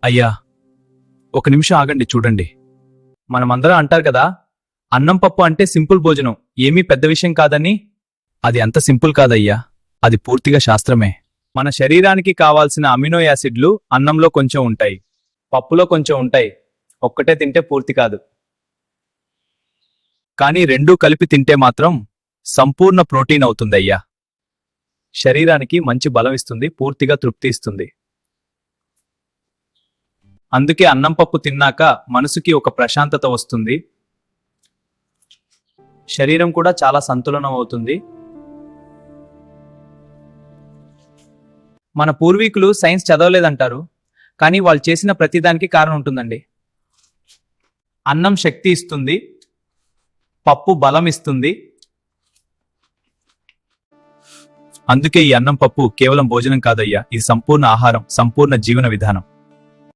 అయ్యా, ఒక నిమిషం ఆగండి, చూడండి. మనమందరం అంటారు కదా, అన్నం పప్పు అంటే సింపుల్ భోజనం, ఏమీ పెద్ద విషయం కాదని. అది అంత సింపుల్ కాదయ్యా, అది పూర్తిగా శాస్త్రమే. మన శరీరానికి కావాల్సిన అమినో యాసిడ్లు అన్నంలో కొంచెం ఉంటాయి, పప్పులో కొంచెం ఉంటాయి. ఒక్కటే తింటే పూర్తి కాదు, కానీ రెండూ కలిపి తింటే మాత్రం సంపూర్ణ ప్రోటీన్ అవుతుందయ్యా. శరీరానికి మంచి బలం ఇస్తుంది, పూర్తిగా తృప్తి ఇస్తుంది. అందుకే అన్నం పప్పు తిన్నాక మనసుకి ఒక ప్రశాంతత వస్తుంది, శరీరం కూడా చాలా సంతులనం అవుతుంది. మన పూర్వీకులు సైన్స్ చదవలేదంటారు, కానీ వాళ్ళు చేసిన ప్రతిదానికి కారణం ఉంటుందండి. అన్నం శక్తి ఇస్తుంది, పప్పు బలం ఇస్తుంది. అందుకే ఈ అన్నం పప్పు కేవలం భోజనం కాదయ్యా, ఇది సంపూర్ణ ఆహారం, సంపూర్ణ జీవన విధానం.